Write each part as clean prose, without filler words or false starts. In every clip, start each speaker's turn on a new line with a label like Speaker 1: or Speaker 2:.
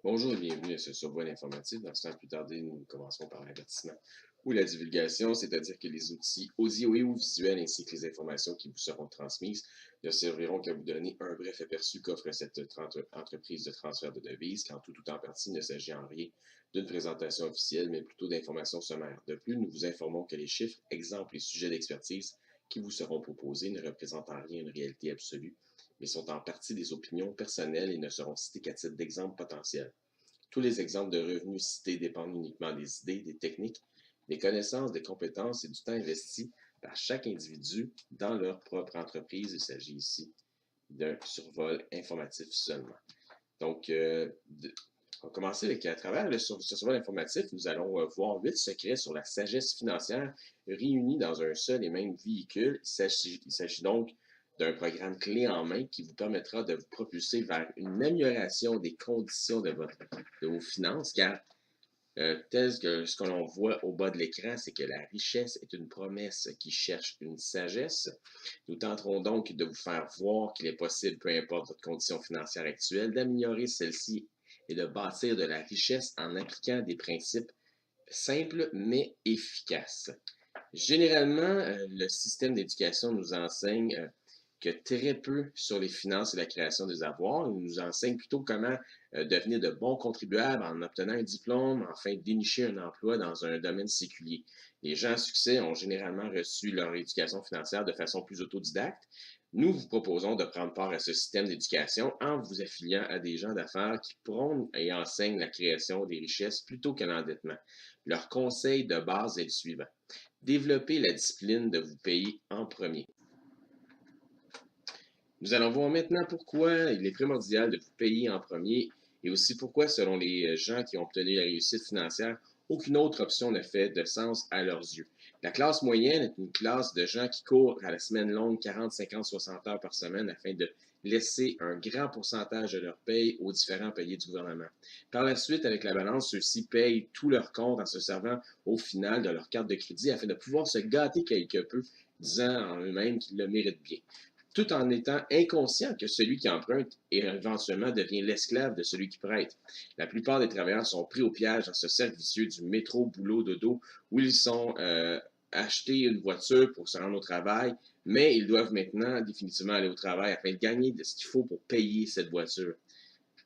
Speaker 1: Bonjour et bienvenue à ce survol informatif. Sans plus tarder, nous commencerons par l'avertissement ou la divulgation, c'est-à-dire que les outils audio et ou visuels ainsi que les informations qui vous seront transmises ne serviront qu'à vous donner un bref aperçu qu'offre cette entreprise de transfert de devises, quand tout en partie il ne s'agit en rien d'une présentation officielle, mais plutôt d'informations sommaires. De plus, nous vous informons que les chiffres, exemples et sujets d'expertise qui vous seront proposés ne représentent en rien une réalité absolue, mais sont en partie des opinions personnelles et ne seront cités qu'à titre d'exemple potentiel. Tous les exemples de revenus cités dépendent uniquement des idées, des techniques, des connaissances, des compétences et du temps investi par chaque individu dans leur propre entreprise. Il s'agit ici d'un survol informatif seulement. Donc, on va commencer avec, à travers ce survol informatif, nous allons voir 8 secrets sur la sagesse financière réunis dans un seul et même véhicule. Il s'agit donc d'un programme clé en main qui vous permettra de vous propulser vers une amélioration des conditions de vos finances, car tel que ce que l'on voit au bas de l'écran, c'est que la richesse est une promesse qui cherche une sagesse. Nous tenterons donc de vous faire voir qu'il est possible, peu importe votre condition financière actuelle, d'améliorer celle-ci et de bâtir de la richesse en appliquant des principes simples mais efficaces. Généralement, le système d'éducation nous enseigne que très peu sur les finances et la création des avoirs. Il nous enseigne plutôt comment devenir de bons contribuables en obtenant un diplôme, afin de dénicher un emploi dans un domaine séculier. Les gens à succès ont généralement reçu leur éducation financière de façon plus autodidacte. Nous vous proposons de prendre part à ce système d'éducation en vous affiliant à des gens d'affaires qui prônent et enseignent la création des richesses plutôt que l'endettement. Leur conseil de base est le suivant. Développez la discipline de vous payer en premier. Nous allons voir maintenant pourquoi il est primordial de vous payer en premier et aussi pourquoi, selon les gens qui ont obtenu la réussite financière, aucune autre option ne fait de sens à leurs yeux. La classe moyenne est une classe de gens qui courent à la semaine longue 40, 50, 60 heures par semaine afin de laisser un grand pourcentage de leur paye aux différents payés du gouvernement. Par la suite, avec la balance, ceux-ci payent tous leurs comptes en se servant au final de leur carte de crédit afin de pouvoir se gâter quelque peu, disant en eux-mêmes qu'ils le méritent bien, tout en étant inconscient que celui qui emprunte éventuellement devient l'esclave de celui qui prête. La plupart des travailleurs sont pris au piège dans ce cercle vicieux du métro, boulot, dodo, où ils sont achetés une voiture pour se rendre au travail, mais ils doivent maintenant définitivement aller au travail afin de gagner de ce qu'il faut pour payer cette voiture.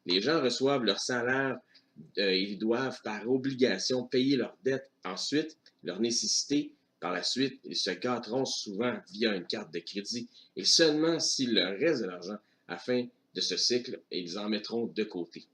Speaker 1: Les gens reçoivent leur salaire, ils doivent par obligation payer leurs dettes. Ensuite, leurs nécessités. Par la suite, ils se gâteront souvent via une carte de crédit et seulement s'il leur reste de l'argent afin de ce cycle, ils en mettront de côté.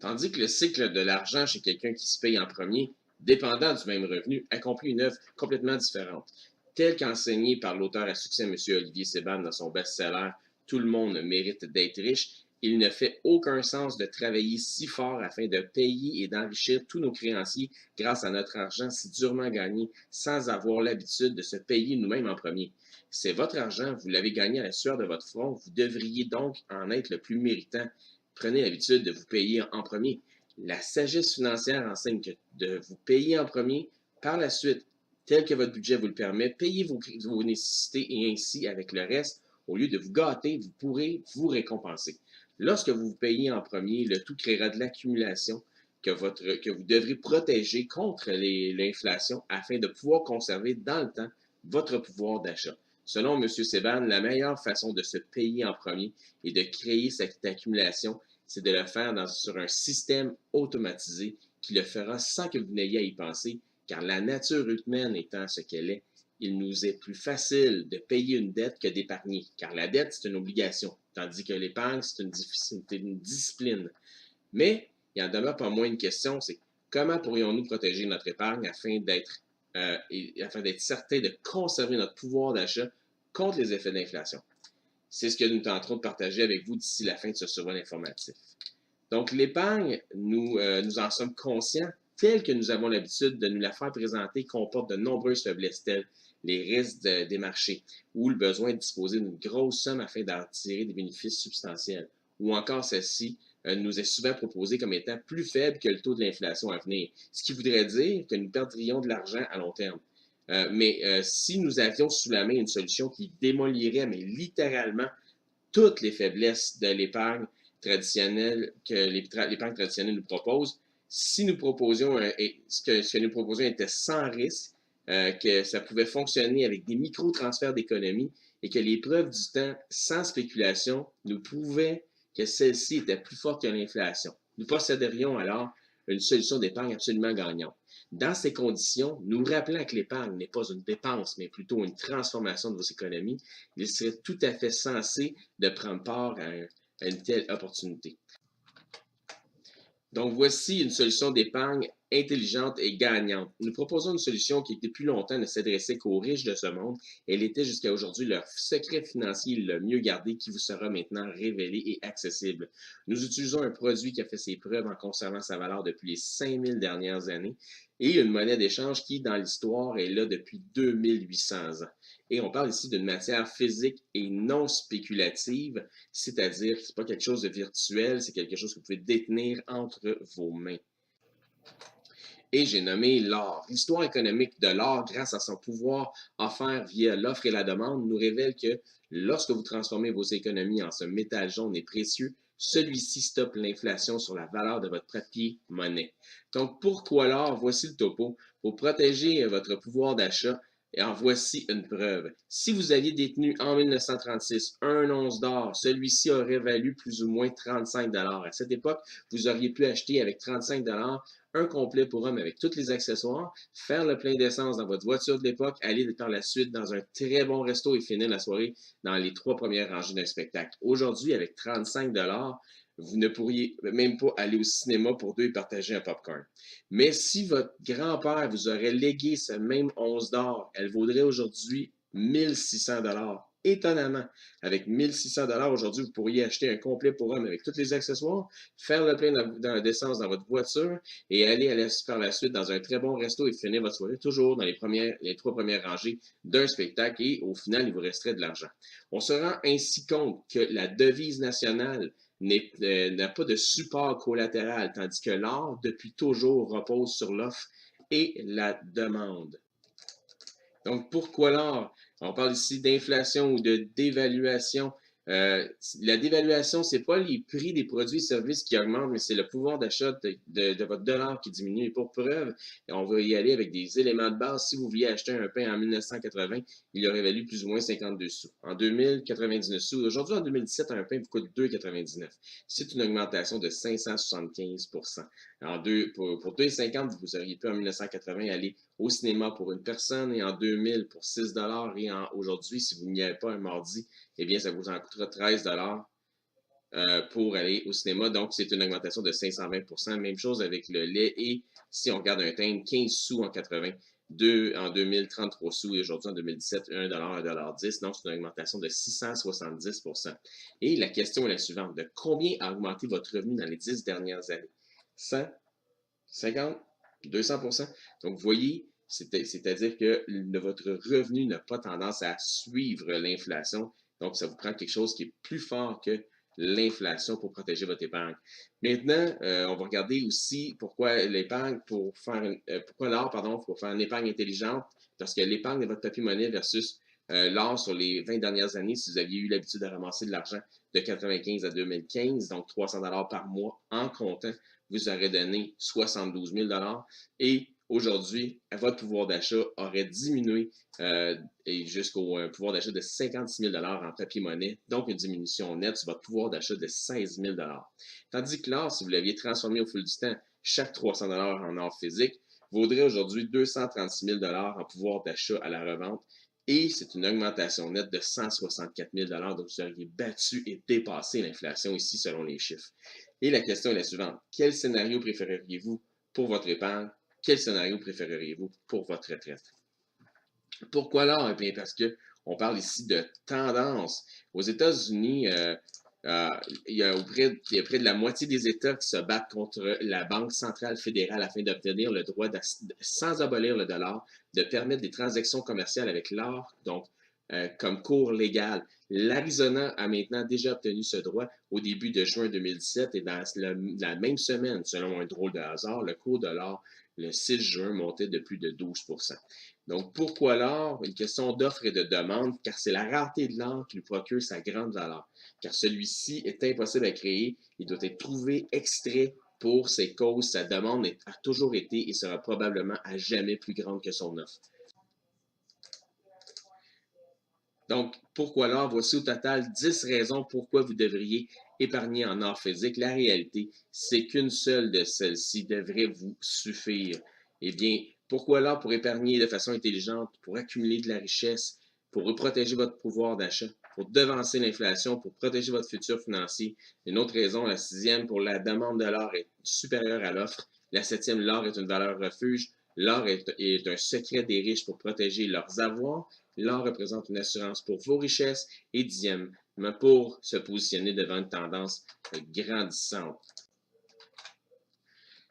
Speaker 1: Tandis que le cycle de l'argent chez quelqu'un qui se paye en premier, dépendant du même revenu, accomplit une œuvre complètement différente. Tel qu'enseigné par l'auteur à succès M. Olivier Seban dans son best-seller Tout le monde mérite d'être riche, il ne fait aucun sens de travailler si fort afin de payer et d'enrichir tous nos créanciers grâce à notre argent si durement gagné sans avoir l'habitude de se payer nous-mêmes en premier. C'est votre argent, vous l'avez gagné à la sueur de votre front, vous devriez donc en être le plus méritant. Prenez l'habitude de vous payer en premier. La sagesse financière enseigne que de vous payer en premier, par la suite, tel que votre budget vous le permet, payez vos nécessités et ainsi, avec le reste, au lieu de vous gâter, vous pourrez vous récompenser. Lorsque vous vous payez en premier, le tout créera de l'accumulation que vous devrez protéger contre l'inflation afin de pouvoir conserver dans le temps votre pouvoir d'achat. Selon M. Seban, la meilleure façon de se payer en premier et de créer cette accumulation, c'est de le faire sur un système automatisé qui le fera sans que vous n'ayez à y penser, car la nature humaine étant ce qu'elle est, il nous est plus facile de payer une dette que d'épargner, car la dette, c'est une obligation, tandis que l'épargne, c'est une discipline. Mais il en demeure pas moins une question, c'est comment pourrions-nous protéger notre épargne afin d'être certain de conserver notre pouvoir d'achat contre les effets d'inflation. C'est ce que nous tenterons de partager avec vous d'ici la fin de ce survol informatif. Donc, l'épargne, nous en sommes conscients, tel que nous avons l'habitude de nous la faire présenter, comporte de nombreuses faiblesses telles les risques des marchés ou le besoin de disposer d'une grosse somme afin d'en tirer des bénéfices substantiels. Ou encore celle-ci nous est souvent proposée comme étant plus faible que le taux de l'inflation à venir, ce qui voudrait dire que nous perdrions de l'argent à long terme. Mais si nous avions sous la main une solution qui démolirait, mais littéralement, toutes les faiblesses de l'épargne, traditionnelle que l'épargne traditionnelle nous propose. Si nous proposions ce que nous proposions était sans risque, que ça pouvait fonctionner avec des micro-transferts d'économie et que les preuves du temps sans spéculation nous prouvaient que celle-ci était plus forte que l'inflation. Nous posséderions alors une solution d'épargne absolument gagnante. Dans ces conditions, nous rappelant que l'épargne n'est pas une dépense, mais plutôt une transformation de vos économies, il serait tout à fait sensé de prendre part à une telle opportunité. Donc, voici une solution d'épargne intelligente et gagnante. Nous proposons une solution qui, depuis longtemps, ne s'adressait qu'aux riches de ce monde. Elle était jusqu'à aujourd'hui leur secret financier le mieux gardé qui vous sera maintenant révélé et accessible. Nous utilisons un produit qui a fait ses preuves en conservant sa valeur depuis les 5000 dernières années et une monnaie d'échange qui, dans l'histoire, est là depuis 2800 ans. Et on parle ici d'une matière physique et non spéculative, c'est-à-dire que ce n'est pas quelque chose de virtuel, c'est quelque chose que vous pouvez détenir entre vos mains. Et j'ai nommé l'or. L'histoire économique de l'or, grâce à son pouvoir offert via l'offre et la demande, nous révèle que lorsque vous transformez vos économies en ce métal jaune et précieux, celui-ci stoppe l'inflation sur la valeur de votre papier-monnaie. Donc, pourquoi l'or? Voici le topo. Pour protéger votre pouvoir d'achat, et en voici une preuve. Si vous aviez détenu en 1936 un once d'or, celui-ci aurait valu plus ou moins 35 $. À cette époque, vous auriez pu acheter avec 35 $ un complet pour homme avec tous les accessoires, faire le plein d'essence dans votre voiture de l'époque, aller par la suite dans un très bon resto et finir la soirée dans les 3 premières rangées d'un spectacle. Aujourd'hui, avec 35 $, vous ne pourriez même pas aller au cinéma pour deux et partager un popcorn. Mais si votre grand-père vous aurait légué ce même once d'or, elle vaudrait aujourd'hui 1600 $. Étonnamment, avec 1600 $ aujourd'hui, vous pourriez acheter un complet pour homme avec tous les accessoires, faire le plein d'essence dans votre voiture et aller par la suite dans un très bon resto et finir votre soirée toujours dans les 3 premières rangées d'un spectacle et au final, il vous resterait de l'argent. On se rend ainsi compte que la devise nationale n'a pas de support collatéral, tandis que l'or, depuis toujours, repose sur l'offre et la demande. Donc, pourquoi l'or? On parle ici d'inflation ou de dévaluation. La dévaluation, ce n'est pas les prix des produits et services qui augmentent, mais c'est le pouvoir d'achat de votre dollar qui diminue. Et pour preuve, on va y aller avec des éléments de base. Si vous vouliez acheter un pain en 1980, il aurait valu plus ou moins 52 sous. En 2000, 99 sous. Aujourd'hui, en 2017, un pain vous coûte 2,99. C'est une augmentation de 575 %. Pour 2,50 $, vous auriez pu en 1980 aller au cinéma pour une personne et en 2000 pour 6 $ et aujourd'hui, si vous n'y allez pas un mardi, eh bien, ça vous en coûtera 13 $ pour aller au cinéma. Donc, c'est une augmentation de 520 %. Même chose avec le lait et si on regarde un timbre, 15 sous en 80, en 2000, 33 sous et aujourd'hui en 2017, 1 $, 1,10 $. Donc, c'est une augmentation de 670 %. Et la question est la suivante. De combien a augmenté votre revenu dans les 10 dernières années? 100, 50, 200 %. Donc, vous voyez, c'est-à-dire que votre revenu n'a pas tendance à suivre l'inflation. Donc, ça vous prend quelque chose qui est plus fort que l'inflation pour protéger votre épargne. Maintenant, on va regarder aussi pourquoi l'épargne, pourquoi l'or, pardon, pour faire une épargne intelligente, parce que l'épargne de votre papier-monnaie versus l'or sur les 20 dernières années, si vous aviez eu l'habitude de ramasser de l'argent de 1995 à 2015, donc 300 $ par mois en comptant, vous aurez donné 72 000 $ et aujourd'hui, votre pouvoir d'achat aurait diminué jusqu'au pouvoir d'achat de 56 000 $ en papier-monnaie, donc une diminution nette sur votre pouvoir d'achat de 16 000 $. Tandis que l'or, si vous l'aviez transformé au fil du temps, chaque 300 $ en or physique, vaudrait aujourd'hui 236 000 $ en pouvoir d'achat à la revente. Et c'est une augmentation nette de 164 000 $. Donc, vous auriez battu et dépassé l'inflation ici selon les chiffres. Et la question est la suivante. Quel scénario préféreriez-vous pour votre épargne? Quel scénario préféreriez-vous pour votre retraite? Pourquoi l'or? Eh bien, parce qu'on parle ici de tendance. Aux États-Unis, il y a près de la moitié des États qui se battent contre la Banque centrale fédérale afin d'obtenir le droit, sans abolir le dollar, de permettre des transactions commerciales avec l'or, donc comme cours légal. L'Arizona a maintenant déjà obtenu ce droit au début de juin 2017 et dans la même semaine, selon un drôle de hasard, le cours de l'or le 6 juin montait de plus de 12%. Donc, pourquoi l'or? Une question d'offre et de demande, car c'est la rareté de l'or qui lui procure sa grande valeur. Car celui-ci est impossible à créer, il doit être trouvé, extrait pour ses causes. Sa demande a toujours été et sera probablement à jamais plus grande que son offre. Donc, pourquoi l'or? Voici au total 10 raisons pourquoi vous devriez épargner en or physique. La réalité, c'est qu'une seule de celles-ci devrait vous suffire. Eh bien, pourquoi l'or? Pour épargner de façon intelligente, pour accumuler de la richesse, pour protéger votre pouvoir d'achat, pour devancer l'inflation, pour protéger votre futur financier. Une autre raison, la sixième, pour la demande de l'or est supérieure à l'offre. La septième, l'or est une valeur refuge. L'or est un secret des riches pour protéger leurs avoirs. L'or représente une assurance pour vos richesses. Et dixièmement, pour se positionner devant une tendance grandissante.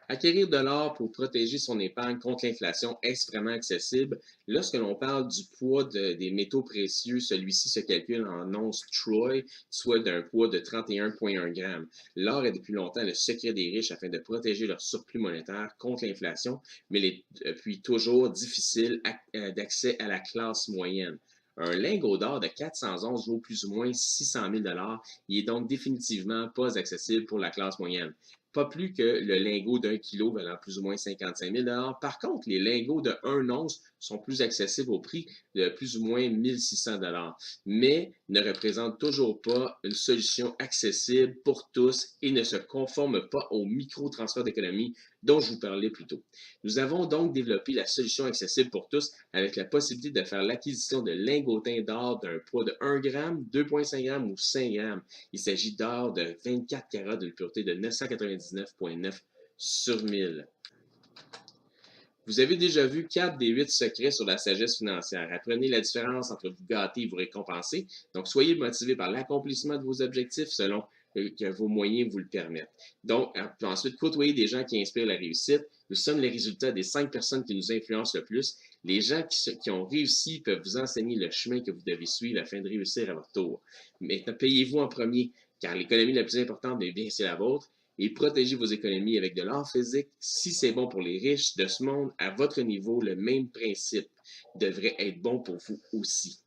Speaker 1: Acquérir de l'or pour protéger son épargne contre l'inflation, est-ce vraiment accessible? Lorsque l'on parle du poids des métaux précieux, celui-ci se calcule en onces Troy, soit d'un poids de 31,1 grammes. L'or est depuis longtemps le secret des riches afin de protéger leur surplus monétaire contre l'inflation, mais il est depuis toujours difficile d'accès à la classe moyenne. Un lingot d'or de 411 vaut plus ou moins 600 000 $. Il est donc définitivement pas accessible pour la classe moyenne. Pas plus que le lingot d'1 kilo valant plus ou moins 55 000 $. Par contre, les lingots de 1 once sont plus accessibles au prix de plus ou moins 1 600 $, mais ne représentent toujours pas une solution accessible pour tous et ne se conforment pas au micro-transfert d'économie dont je vous parlais plus tôt. Nous avons donc développé la solution accessible pour tous avec la possibilité de faire l'acquisition de lingotins d'or d'un poids de 1 gramme, 2,5 grammes ou 5 grammes. Il s'agit d'or de 24 carats d'une pureté de 999,9 sur 1000. Vous avez déjà vu 4 des 8 secrets sur la sagesse financière. Apprenez la différence entre vous gâter et vous récompenser. Donc, soyez motivé par l'accomplissement de vos objectifs selon que vos moyens vous le permettent. Donc, ensuite, côtoyez des gens qui inspirent la réussite. Nous sommes les résultats des 5 personnes qui nous influencent le plus. Les gens qui ont réussi peuvent vous enseigner le chemin que vous devez suivre afin de réussir à votre tour. Maintenant, payez-vous en premier, car l'économie la plus importante, bien, c'est la vôtre. Et protégez vos économies avec de l'or physique. Si c'est bon pour les riches de ce monde, à votre niveau, le même principe devrait être bon pour vous aussi.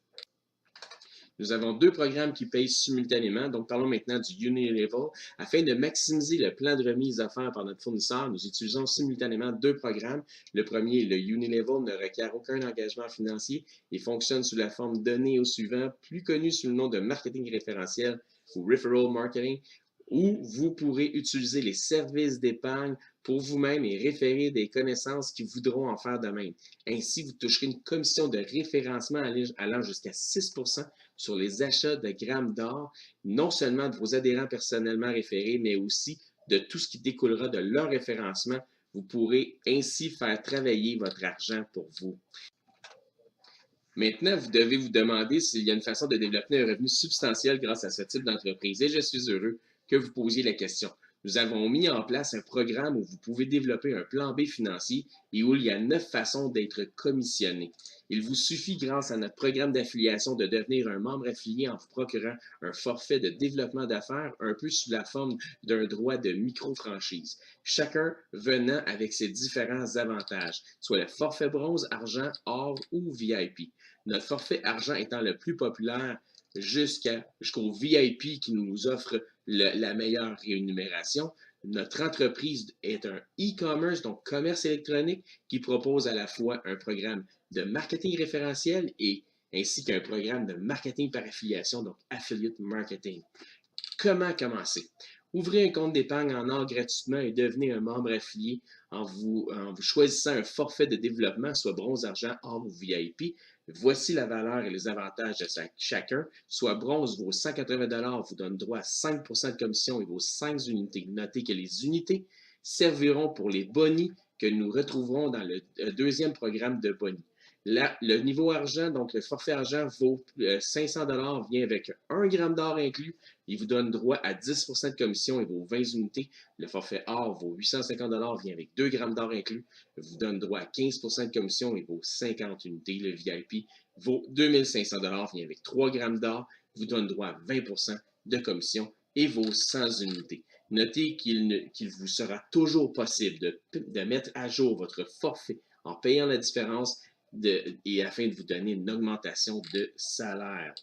Speaker 1: Nous avons 2 programmes qui payent simultanément, donc parlons maintenant du Unilevel. Afin de maximiser le plan de remise offert par notre fournisseur, nous utilisons simultanément 2 programmes. Le premier, le Unilevel, ne requiert aucun engagement financier et fonctionne sous la forme donnée au suivant, plus connu sous le nom de marketing référentiel ou referral marketing, où vous pourrez utiliser les services d'épargne pour vous-même et référer des connaissances qui voudront en faire de même. Ainsi, vous toucherez une commission de référencement allant jusqu'à 6% sur les achats de grammes d'or, non seulement de vos adhérents personnellement référés, mais aussi de tout ce qui découlera de leur référencement. Vous pourrez ainsi faire travailler votre argent pour vous. Maintenant, vous devez vous demander s'il y a une façon de développer un revenu substantiel grâce à ce type d'entreprise. Et je suis heureux que vous posiez la question. Nous avons mis en place un programme où vous pouvez développer un plan B financier et où il y a 9 façons d'être commissionné. Il vous suffit, grâce à notre programme d'affiliation, de devenir un membre affilié en vous procurant un forfait de développement d'affaires un peu sous la forme d'un droit de micro-franchise. Chacun venant avec ses différents avantages, soit le forfait bronze, argent, or ou VIP. Notre forfait argent étant le plus populaire jusqu'au VIP qui nous offre la meilleure rémunération. Notre entreprise est un e-commerce, donc commerce électronique, qui propose à la fois un programme de marketing référentiel ainsi qu'un programme de marketing par affiliation, donc affiliate marketing. Comment commencer? Ouvrez un compte d'épargne en or gratuitement et devenez un membre affilié en vous choisissant un forfait de développement, soit bronze, argent, or ou VIP. Voici la valeur et les avantages de chacun. Soit bronze vaut 180 $, vous donne droit à 5% de commission et vos 5 unités. Notez que les unités serviront pour les bonis que nous retrouverons dans le deuxième programme de bonis. Là, le niveau argent, donc le forfait argent vaut 500 $, vient avec 1 gramme d'or inclus. Il vous donne droit à 10% de commission et vaut 20 unités. Le forfait or vaut 850 $, vient avec 2 grammes d'or inclus. Il vous donne droit à 15% de commission et vaut 50 unités. Le VIP vaut 2500 $, vient avec 3 grammes d'or. Vous donne droit à 20% de commission et vaut 100 unités. Notez qu'il vous sera toujours possible de mettre à jour votre forfait en payant la différence et afin de vous donner une augmentation de salaire.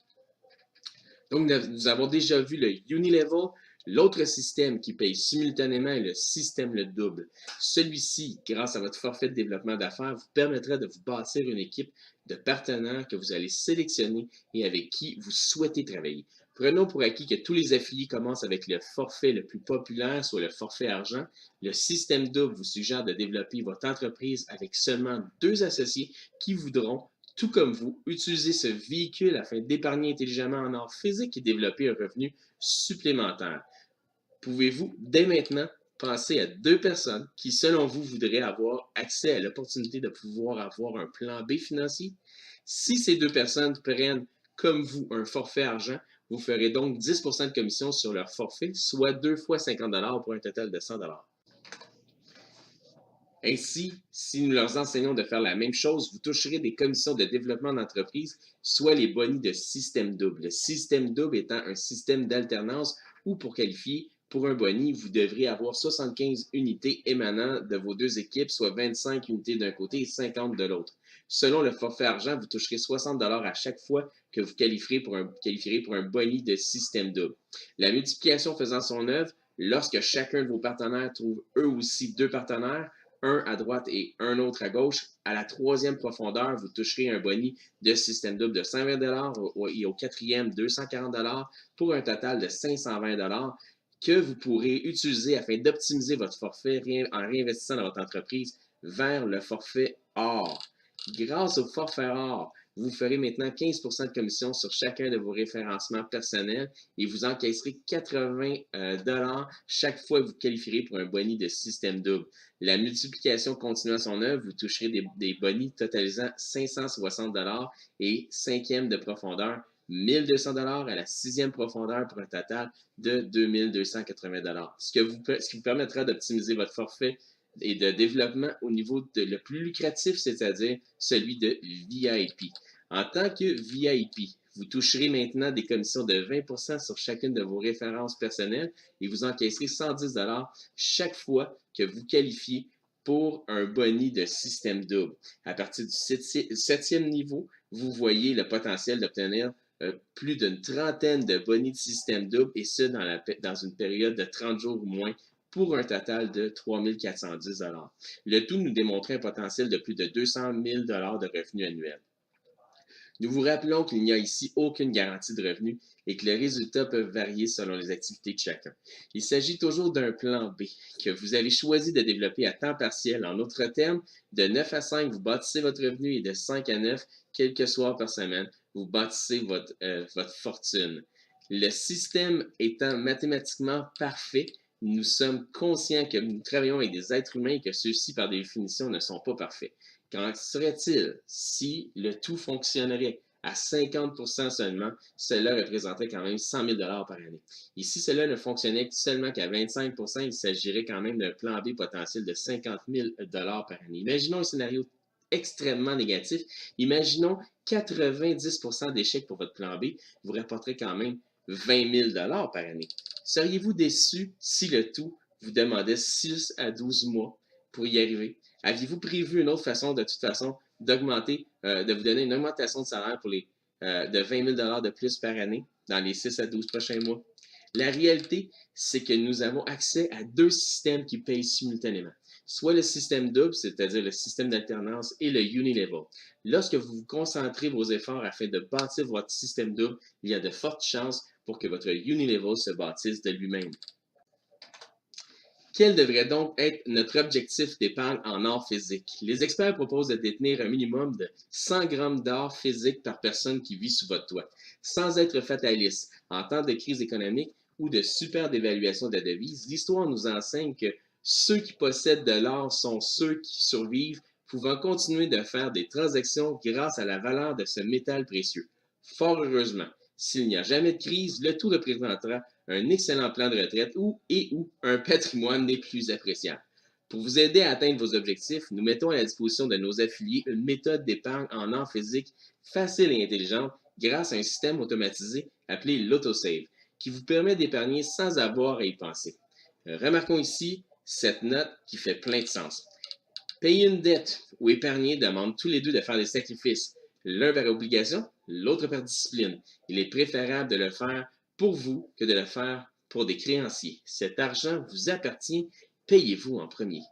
Speaker 1: Donc, nous avons déjà vu le Unilevel. L'autre système qui paye simultanément est le système le double. Celui-ci, grâce à votre forfait de développement d'affaires, vous permettra de vous bâtir une équipe de partenaires que vous allez sélectionner et avec qui vous souhaitez travailler. Prenons pour acquis que tous les affiliés commencent avec le forfait le plus populaire, soit le forfait argent. Le système double vous suggère de développer votre entreprise avec seulement 2 associés qui voudront, tout comme vous, utiliser ce véhicule afin d'épargner intelligemment en or physique et développer un revenu supplémentaire. Pouvez-vous, dès maintenant, penser à 2 personnes qui, selon vous, voudraient avoir accès à l'opportunité de pouvoir avoir un plan B financier? Si ces 2 personnes prennent, comme vous, un forfait argent, vous ferez donc 10% de commission sur leur forfait, soit 2 fois 50 $ pour un total de 100 $. Ainsi, si nous leur enseignons de faire la même chose, vous toucherez des commissions de développement d'entreprise, soit les bonus de système double. Le système double étant un système d'alternance où, pour qualifier pour un boni, vous devrez avoir 75 unités émanant de vos 2 équipes, soit 25 unités d'un côté et 50 de l'autre. Selon le forfait argent, vous toucherez 60 $ à chaque fois que vous qualifierez pour un boni de système double. La multiplication faisant son œuvre, lorsque chacun de vos partenaires trouve eux aussi 2 partenaires, un à droite et un autre à gauche. À la 3e profondeur, vous toucherez un boni de système double de 120 $ et au 4e, 240 $ pour un total de 520 $ que vous pourrez utiliser afin d'optimiser votre forfait en réinvestissant dans votre entreprise vers le forfait or. Grâce au forfait or, vous ferez maintenant 15% de commission sur chacun de vos référencements personnels et vous encaisserez 80 $ chaque fois que vous qualifierez pour un boni de système double. La multiplication continue à son œuvre, vous toucherez des bonis totalisant 560 $ et 5e de profondeur, 1200 $ à la 6e profondeur pour un total de 2280 $. Ce qui vous permettra d'optimiser votre forfait et de développement au niveau le plus lucratif, c'est-à-dire celui de VIP. En tant que VIP, vous toucherez maintenant des commissions de 20% sur chacune de vos références personnelles et vous encaisserez 110 $ chaque fois que vous qualifiez pour un boni de système double. À partir du 7e niveau, vous voyez le potentiel d'obtenir plus d'une trentaine de bonis de système double et ce dans une période de 30 jours ou moins pour un total de 3 410 $. Le tout nous démontrait un potentiel de plus de 200 000 $ de revenus annuels. Nous vous rappelons qu'il n'y a ici aucune garantie de revenus et que les résultats peuvent varier selon les activités de chacun. Il s'agit toujours d'un plan B que vous avez choisi de développer à temps partiel. En d'autres termes, de 9 à 5, vous bâtissez votre revenu et de 5 à 9, quelques soirs par semaine, vous bâtissez votre fortune. Le système étant mathématiquement parfait, nous sommes conscients que nous travaillons avec des êtres humains et que ceux-ci, par définition, ne sont pas parfaits. Qu'en serait-il si le tout fonctionnerait à 50% seulement? Cela représenterait quand même 100 000 $ par année. Et si cela ne fonctionnait seulement qu'à 25%, il s'agirait quand même d'un plan B potentiel de 50 000 $ par année. Imaginons un scénario extrêmement négatif. Imaginons 90% d'échecs pour votre plan B, vous rapporterez quand même 20 000 $ par année. Seriez-vous déçu si le tout vous demandait 6 à 12 mois pour y arriver? Aviez-vous prévu une autre façon, de toute façon, d'augmenter, de vous donner une augmentation de salaire de 20 000 $ de plus par année dans les 6 à 12 prochains mois? La réalité, c'est que nous avons accès à 2 systèmes qui payent simultanément. Soit le système double, c'est-à-dire le système d'alternance, et le Unilevel. Lorsque vous concentrez vos efforts afin de bâtir votre système double, il y a de fortes chances pour que votre Unilevel se bâtisse de lui-même. Quel devrait donc être notre objectif d'épargne en or physique? Les experts proposent de détenir un minimum de 100 grammes d'or physique par personne qui vit sous votre toit. Sans être fataliste, en temps de crise économique ou de super dévaluation de la devise, l'histoire nous enseigne que ceux qui possèdent de l'or sont ceux qui survivent, pouvant continuer de faire des transactions grâce à la valeur de ce métal précieux. Fort heureusement, s'il n'y a jamais de crise, le tout représentera un excellent plan de retraite ou un patrimoine des plus appréciables. Pour vous aider à atteindre vos objectifs, nous mettons à la disposition de nos affiliés une méthode d'épargne en or physique facile et intelligente grâce à un système automatisé appelé l'AutoSave, qui vous permet d'épargner sans avoir à y penser. Remarquons ici cette note qui fait plein de sens. Payer une dette ou épargner demande tous les deux de faire des sacrifices, l'un par obligation, l'autre par discipline. Il est préférable de le faire pour vous que de le faire pour des créanciers. Cet argent vous appartient, payez-vous en premier.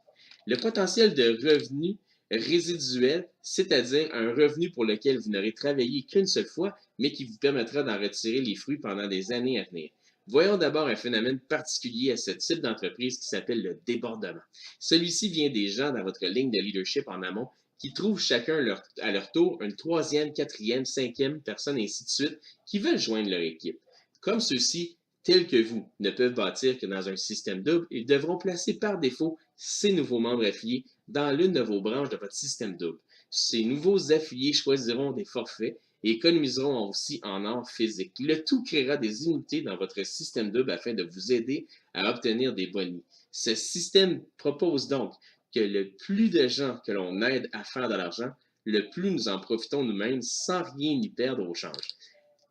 Speaker 1: Le potentiel de revenu résiduel, c'est-à-dire un revenu pour lequel vous n'aurez travaillé qu'une seule fois, mais qui vous permettra d'en retirer les fruits pendant des années à venir. Voyons d'abord un phénomène particulier à ce type d'entreprise qui s'appelle le débordement. Celui-ci vient des gens dans votre ligne de leadership en amont qui trouvent chacun à leur tour une troisième, quatrième, cinquième personne, et ainsi de suite, qui veulent joindre leur équipe. Comme ceux-ci, tels que vous, ne peuvent bâtir que dans un système double, ils devront placer par défaut ces nouveaux membres affiliés dans l'une de vos branches de votre système double. Ces nouveaux affiliés choisiront des forfaits et économiseront aussi en or physique. Le tout créera des unités dans votre système double afin de vous aider à obtenir des bonus. Ce système propose donc que le plus de gens que l'on aide à faire de l'argent, le plus nous en profitons nous-mêmes sans rien y perdre au change.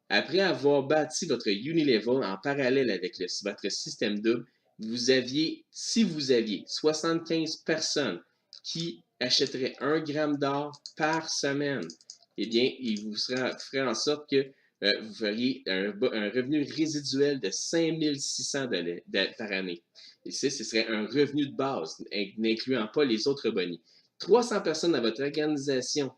Speaker 1: Après avoir bâti votre Unilevel en parallèle avec votre système double, si vous aviez 75 personnes qui achèteraient 1 gramme d'or par semaine, eh bien, il vous ferait en sorte que vous feriez un revenu résiduel de 5 600 par année. Et ce serait un revenu de base, n'incluant pas les autres bonus. 300 personnes dans votre organisation,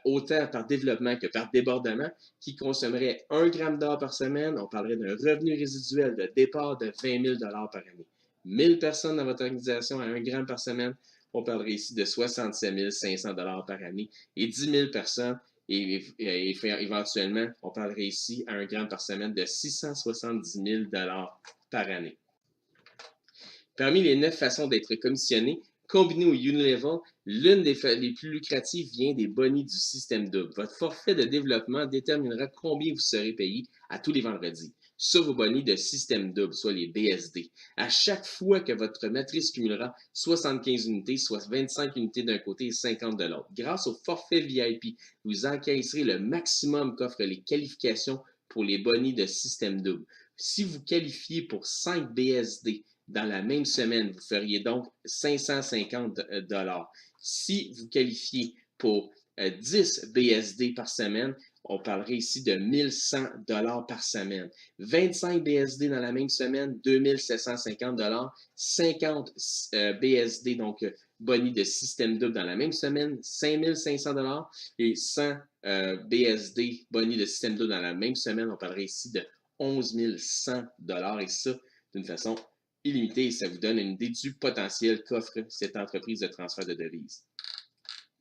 Speaker 1: autant par développement que par débordement, qui consommeraient 1 gramme d'or par semaine, on parlerait d'un revenu résiduel de départ de 20 000 par année. 1000 personnes dans votre organisation à 1 gramme par semaine, on parlerait ici de 67 500 par année. Et 10 000 personnes, et éventuellement, on parlerait ici à 1 gramme par semaine de 670 000 par année. Parmi les 9 façons d'être commissionné, combiné au Unilevel, l'une des plus lucratives vient des bonus du système double. Votre forfait de développement déterminera combien vous serez payé à tous les vendredis sur vos bonus de système double, soit les BSD. À chaque fois que votre matrice cumulera 75 unités, soit 25 unités d'un côté et 50 de l'autre. Grâce au forfait VIP, vous encaisserez le maximum qu'offrent les qualifications pour les bonus de système double. Si vous qualifiez pour 5 BSD, dans la même semaine, vous feriez donc 550 $. Si vous qualifiez pour 10 BSD par semaine, on parlerait ici de 1100 $ par semaine. 25 BSD dans la même semaine, 2750 $. 50 BSD, donc bonus de système double dans la même semaine, 5500 $. Et 100 BSD bonus de système double dans la même semaine, on parlerait ici de 11 100 $. Et ça, d'une façon illimité, et ça vous donne une idée du potentiel qu'offre cette entreprise de transfert de devises.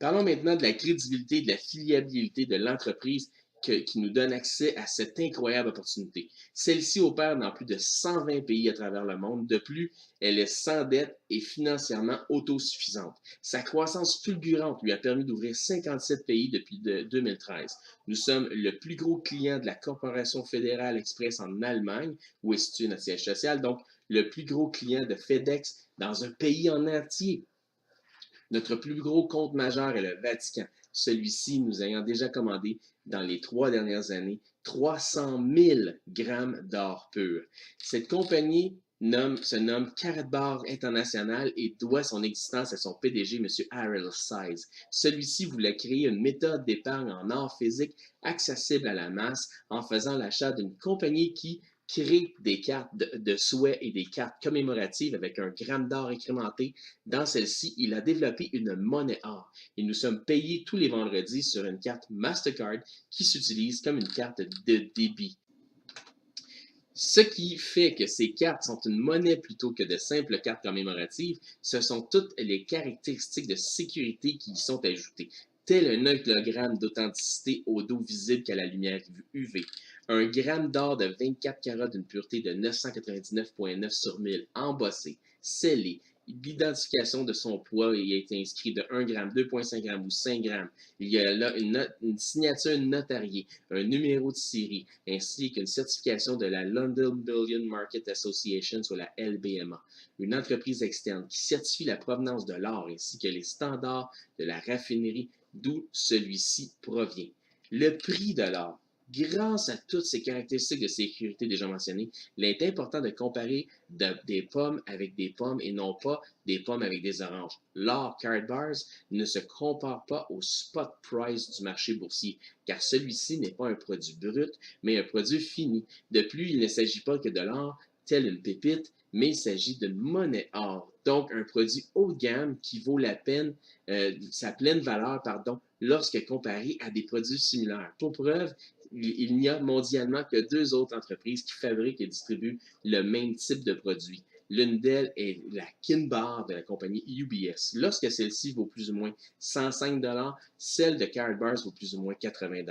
Speaker 1: Parlons maintenant de la crédibilité et de la fiabilité de l'entreprise qui nous donne accès à cette incroyable opportunité. Celle-ci opère dans plus de 120 pays à travers le monde. De plus, elle est sans dette et financièrement autosuffisante. Sa croissance fulgurante lui a permis d'ouvrir 57 pays depuis 2013. Nous sommes le plus gros client de la Corporation fédérale express en Allemagne, où est situé notre siège social, donc le plus gros client de FedEx dans un pays en entier. Notre plus gros compte majeur est le Vatican. Celui-ci nous ayant déjà commandé dans les 3 dernières années 300 000 grammes d'or pur. Cette compagnie se nomme Karatbar International et doit son existence à son PDG, M. Harold Size. Celui-ci voulait créer une méthode d'épargne en or physique accessible à la masse en faisant l'achat d'une compagnie qui crée des cartes de souhait et des cartes commémoratives avec un gramme d'or incrémenté. Dans celle-ci, il a développé une monnaie or et nous sommes payés tous les vendredis sur une carte Mastercard qui s'utilise comme une carte de débit. Ce qui fait que ces cartes sont une monnaie plutôt que de simples cartes commémoratives, ce sont toutes les caractéristiques de sécurité qui y sont ajoutées, tel un hologramme d'authenticité au dos visible qu'à la lumière UV, un gramme d'or de 24 carats d'une pureté de 999,9 sur 1000, embossé, scellé, l'identification de son poids y a été inscrit de 1 gramme, 2,5 grammes ou 5 grammes. Il y a là une signature notariée, un numéro de série, ainsi qu'une certification de la London Bullion Market Association, soit la LBMA, une entreprise externe qui certifie la provenance de l'or ainsi que les standards de la raffinerie d'où celui-ci provient. Le prix de l'or Grâce à toutes ces caractéristiques de sécurité déjà mentionnées, il est important de comparer des pommes avec des pommes et non pas des pommes avec des oranges. L'or Karatbars ne se compare pas au spot price du marché boursier, car celui-ci n'est pas un produit brut, mais un produit fini. De plus, il ne s'agit pas que de l'or, tel une pépite, mais il s'agit d'une monnaie or, donc un produit haut de gamme qui vaut la peine, sa pleine valeur, pardon, lorsque comparé à des produits similaires. Pour preuve, il n'y a mondialement que deux autres entreprises qui fabriquent et distribuent le même type de produit. L'une d'elles est la Kinbar de la compagnie UBS. Lorsque celle-ci vaut plus ou moins 105 celle de Karatbars vaut plus ou moins 80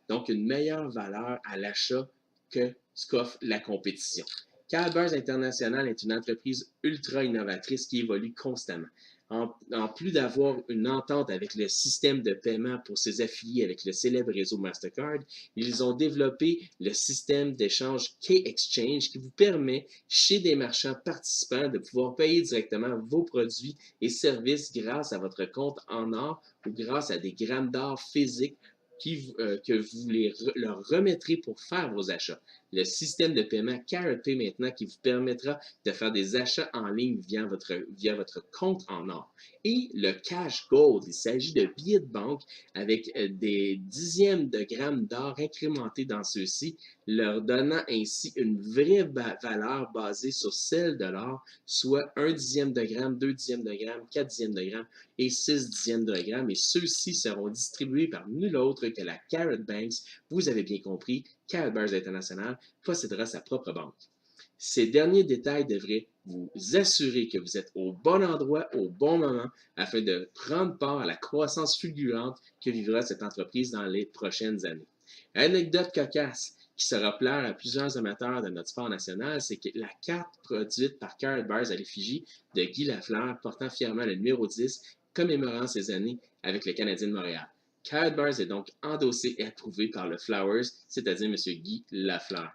Speaker 1: donc une meilleure valeur à l'achat que ce qu'offre la compétition. Karatbars International est une entreprise ultra innovatrice qui évolue constamment. En plus d'avoir une entente avec le système de paiement pour ses affiliés avec le célèbre réseau Mastercard, ils ont développé le système d'échange K-Exchange qui vous permet, chez des marchands participants, de pouvoir payer directement vos produits et services grâce à votre compte en or ou grâce à des grammes d'or physiques que vous leur remettrez pour faire vos achats. Le système de paiement CaratPay maintenant qui vous permettra de faire des achats en ligne via votre compte en or. Et le Cash Gold, il s'agit de billets de banque avec des dixièmes de grammes d'or incrémentés dans ceux-ci, leur donnant ainsi une vraie valeur basée sur celle de l'or, soit 1 dixième de gramme, 2 dixièmes de gramme, 4 dixièmes de gramme et 6 dixièmes de gramme. Et ceux-ci seront distribués par nul autre que la Karat Banks. Vous avez bien compris, Karatbars International possédera sa propre banque. Ces derniers détails devraient vous assurer que vous êtes au bon endroit au bon moment afin de prendre part à la croissance fulgurante que vivra cette entreprise dans les prochaines années. Anecdote cocasse qui sera plaire à plusieurs amateurs de notre sport national, c'est que la carte produite par Karatbars à l'effigie de Guy Lafleur portant fièrement le numéro 10 commémorant ses années avec le Canadien de Montréal. Karatbars est donc endossé et approuvé par le Flowers, c'est-à-dire M. Guy Lafleur.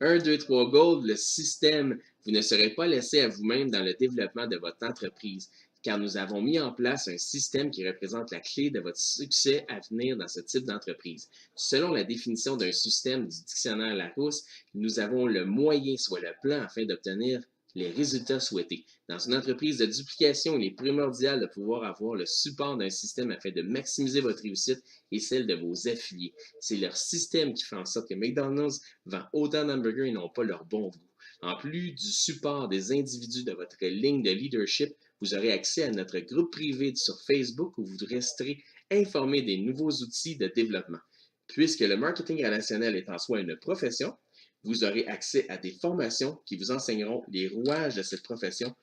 Speaker 1: 1, 2, 3 Gold, le système, vous ne serez pas laissé à vous-même dans le développement de votre entreprise, car nous avons mis en place un système qui représente la clé de votre succès à venir dans ce type d'entreprise. Selon la définition d'un système du dictionnaire Larousse, nous avons le moyen, soit le plan, afin d'obtenir les résultats souhaités. Dans une entreprise de duplication, il est primordial de pouvoir avoir le support d'un système afin de maximiser votre réussite et celle de vos affiliés. C'est leur système qui fait en sorte que McDonald's vend autant d'hamburgers et non pas leur bon goût. En plus du support des individus de votre ligne de leadership, vous aurez accès à notre groupe privé sur Facebook où vous resterez informé des nouveaux outils de développement. Puisque le marketing relationnel est en soi une profession, vous aurez accès à des formations qui vous enseigneront les rouages de cette profession.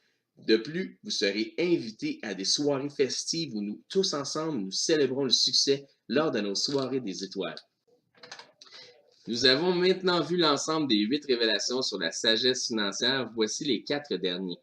Speaker 1: De plus, vous serez invité à des soirées festives où nous, tous ensemble, nous célébrons le succès lors de nos soirées des étoiles. Nous avons maintenant vu l'ensemble des 8 révélations sur la sagesse financière. Voici les 4 derniers.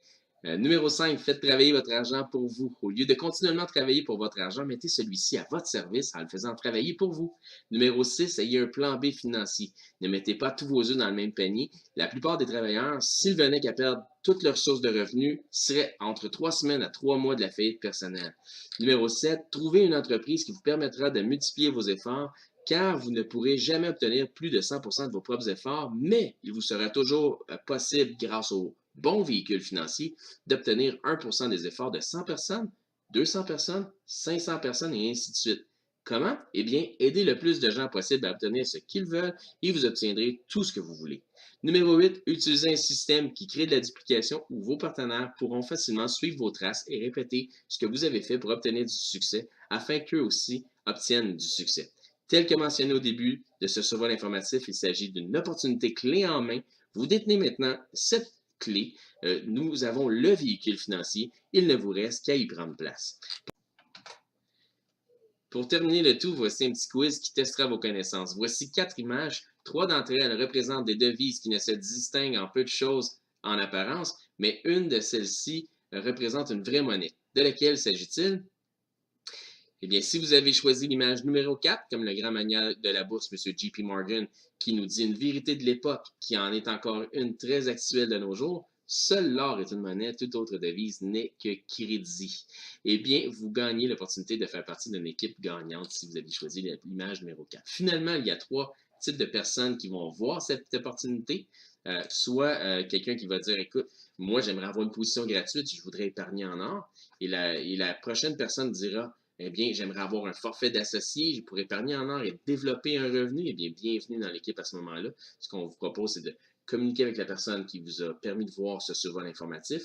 Speaker 1: Numéro 5, faites travailler votre argent pour vous. Au lieu de continuellement travailler pour votre argent, mettez celui-ci à votre service en le faisant travailler pour vous. Numéro 6, ayez un plan B financier. Ne mettez pas tous vos œufs dans le même panier. La plupart des travailleurs, s'ils venaient qu'à perdre toutes leurs sources de revenus, seraient entre 3 semaines à 3 mois de la faillite personnelle. Numéro 7, trouvez une entreprise qui vous permettra de multiplier vos efforts car vous ne pourrez jamais obtenir plus de 100% de vos propres efforts, mais il vous sera toujours possible, grâce au bon véhicule financier, d'obtenir 1% des efforts de 100 personnes, 200 personnes, 500 personnes et ainsi de suite. Comment? Eh bien, aidez le plus de gens possible à obtenir ce qu'ils veulent et vous obtiendrez tout ce que vous voulez. Numéro 8, utilisez un système qui crée de la duplication où vos partenaires pourront facilement suivre vos traces et répéter ce que vous avez fait pour obtenir du succès afin qu'eux aussi obtiennent du succès. Tel que mentionné au début de ce survol informatif, il s'agit d'une opportunité clé en main. Vous détenez maintenant cette clé. Nous avons le véhicule financier. Il ne vous reste qu'à y prendre place. Pour terminer le tout, voici un petit quiz qui testera vos connaissances. Voici 4 images. 3 d'entre elles représentent des devises qui ne se distinguent en peu de choses en apparence, mais une de celles-ci représente une vraie monnaie. De laquelle s'agit-il? Eh bien, si vous avez choisi l'image numéro 4, comme le grand magnat de la bourse, M. J.P. Morgan, qui nous dit une vérité de l'époque, qui en est encore une très actuelle de nos jours, Seul l'or est une monnaie, toute autre devise n'est que crédit. Eh bien, vous gagnez l'opportunité de faire partie d'une équipe gagnante si vous avez choisi l'image numéro 4. Finalement, il y a trois types de personnes qui vont voir cette opportunité. Soit quelqu'un qui va dire, écoute, moi j'aimerais avoir une position gratuite, je voudrais épargner en or. Et la prochaine personne dira, eh bien, j'aimerais avoir un forfait d'associé, je pourrais épargner en or et développer un revenu. Eh bien, bienvenue dans l'équipe à ce moment-là. Ce qu'on vous propose, c'est de communiquer avec la personne qui vous a permis de voir ce survol informatif.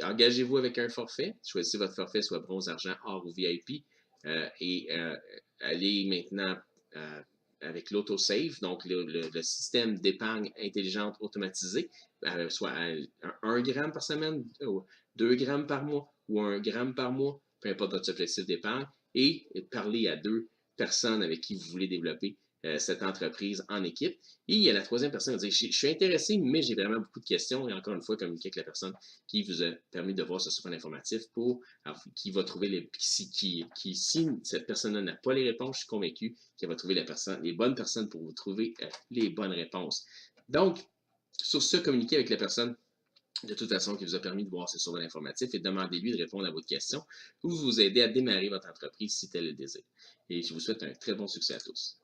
Speaker 1: Engagez-vous avec un forfait. Choisissez votre forfait, soit bronze, argent, or ou VIP. Allez maintenant avec l'autosave, donc le système d'épargne intelligente automatisé, soit à 1 gramme par semaine, 2 grammes par mois ou 1 gramme par mois, peu importe votre objectif d'épargne, et parler à 2 personnes avec qui vous voulez développer cette entreprise en équipe. Et il y a la troisième personne qui va dire, je suis intéressé, mais j'ai vraiment beaucoup de questions. Et encore une fois, communiquer avec la personne qui vous a permis de voir ce support informatif qui va trouver si cette personne-là n'a pas les réponses, je suis convaincu qu'elle va trouver les bonnes personnes pour vous trouver les bonnes réponses. Donc, sur ce, communiquer avec la personne de toute façon qui vous a permis de voir ce survol informatif et demandez-lui de répondre à votre question ou vous aider à démarrer votre entreprise si tel est le désir. Et je vous souhaite un très bon succès à tous.